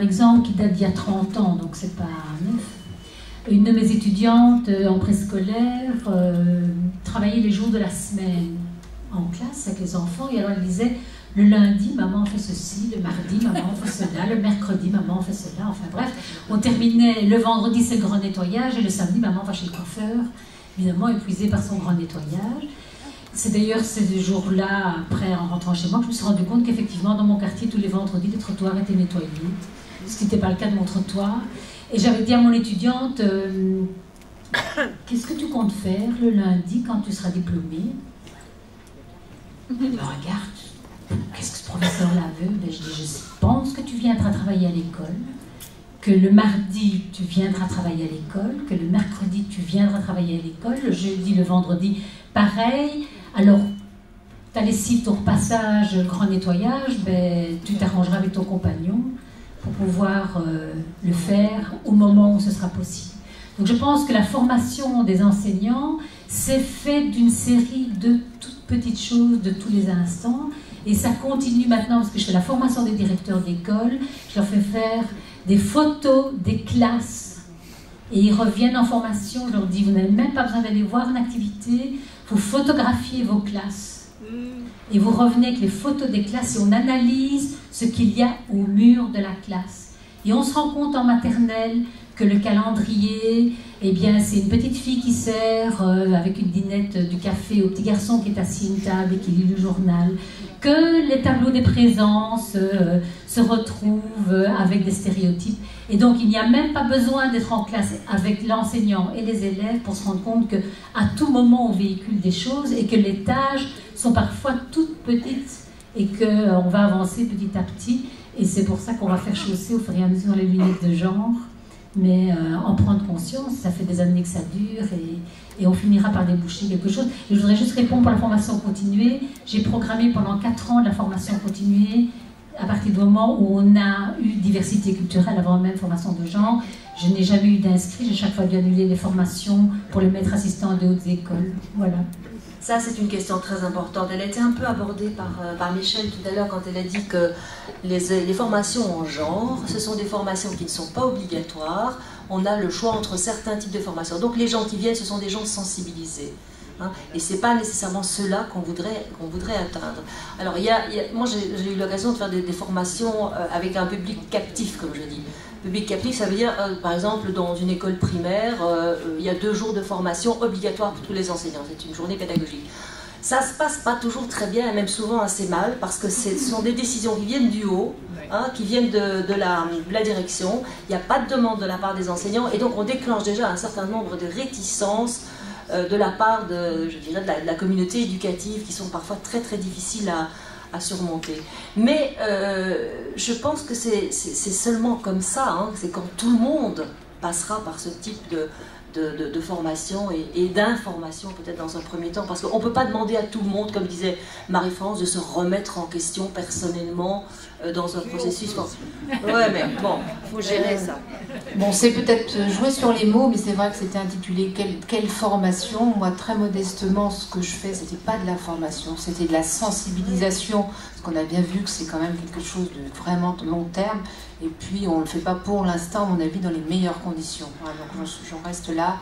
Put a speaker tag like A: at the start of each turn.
A: exemple qui date d'il y a 30 ans, donc c'est pas neuf. Une de mes étudiantes en préscolaire travaillait les jours de la semaine en classe avec les enfants, et alors elle disait le lundi, maman fait ceci, le mardi, maman fait cela, le mercredi, maman fait cela, enfin bref. On terminait le vendredi, c'est le grand nettoyage, et le samedi, maman va chez le coiffeur, évidemment épuisée par son grand nettoyage. C'est d'ailleurs ces jours-là, après, en rentrant chez moi, que je me suis rendu compte qu'effectivement, dans mon quartier, tous les vendredis, les trottoirs étaient nettoyés, ce qui n'était pas le cas de mon trottoir. Et j'avais dit à mon étudiante, qu'est-ce que tu comptes faire le lundi quand tu seras diplômée? Elle me regarde, qu'est-ce que ce professeur-là veut? Ben, je dis, je pense que tu viendras travailler à l'école, que le mardi, tu viendras travailler à l'école, que le mercredi, tu viendras travailler à l'école, le jeudi, le vendredi, pareil. Alors, ta lessive, ton repassage, grand nettoyage, ben, tu t'arrangeras avec ton compagnon pour pouvoir le faire au moment où ce sera possible. Donc je pense que la formation des enseignants, c'est fait d'une série de toutes petites choses de tous les instants, et ça continue maintenant parce que je fais la formation des directeurs d'école, je leur fais faire des photos des classes, et ils reviennent en formation, je leur dis, vous n'avez même pas besoin d'aller voir une activité, vous photographiez vos classes. Et vous revenez avec les photos des classes et on analyse ce qu'il y a au mur de la classe. Et on se rend compte en maternelle que le calendrier, eh bien, c'est une petite fille qui sert avec une dinette du café au petit garçon qui est assis à une table et qui lit le journal, que les tableaux des présences se retrouvent avec des stéréotypes. Et donc, il n'y a même pas besoin d'être en classe avec l'enseignant et les élèves pour se rendre compte qu'à tout moment, on véhicule des choses et que les tâches sont parfois toutes petites et qu'on va avancer petit à petit. Et c'est pour ça qu'on va faire chausser au fur et à mesure les lunettes de genre. Mais en prendre conscience, ça fait des années que ça dure et on finira par déboucher quelque chose. Et je voudrais juste répondre pour la formation continuée. J'ai programmé pendant 4 ans de la formation continuée à partir du moment où on a eu diversité culturelle avant même formation de genre. Je n'ai jamais eu d'inscrits, j'ai chaque fois dû annuler les formations pour les maîtres assistants de hautes écoles. Voilà.
B: Ça, c'est une question très importante. Elle a été un peu abordée par Michel tout à l'heure quand elle a dit que les formations en genre, ce sont des formations qui ne sont pas obligatoires. On a le choix entre certains types de formations. Donc les gens qui viennent, ce sont des gens sensibilisés. Hein, et ce n'est pas nécessairement ceux-là qu'on voudrait atteindre. Alors, moi, j'ai eu l'occasion de faire des formations avec un public captif, comme je dis. Public captif, ça veut dire, par exemple, dans une école primaire, il y a 2 jours de formation obligatoire pour tous les enseignants. C'est une journée pédagogique. Ça se passe pas toujours très bien, et même souvent assez mal, parce que ce sont des décisions qui viennent du haut, hein, qui viennent de la direction. Il n'y a pas de demande de la part des enseignants, et donc on déclenche déjà un certain nombre de réticences de la part de la communauté éducative, qui sont parfois très très difficiles à surmonter. Mais je pense que c'est seulement comme ça, hein, c'est quand tout le monde passera par ce type de formation et d'information peut-être dans un premier temps, parce qu'on ne peut pas demander à tout le monde, comme disait Marie-France, de se remettre en question personnellement dans un processus. Ouais, mais bon, il faut gérer ça.
C: Bon, c'est peut-être jouer sur les mots, mais c'est vrai que c'était intitulé quelle formation. Moi, très modestement, ce que je fais, c'était pas de la formation, c'était de la sensibilisation, parce qu'on a bien vu que c'est quand même quelque chose de vraiment long terme. Et puis, on ne le fait pas pour l'instant, à mon avis, dans les meilleures conditions. Voilà, donc, j'en reste là.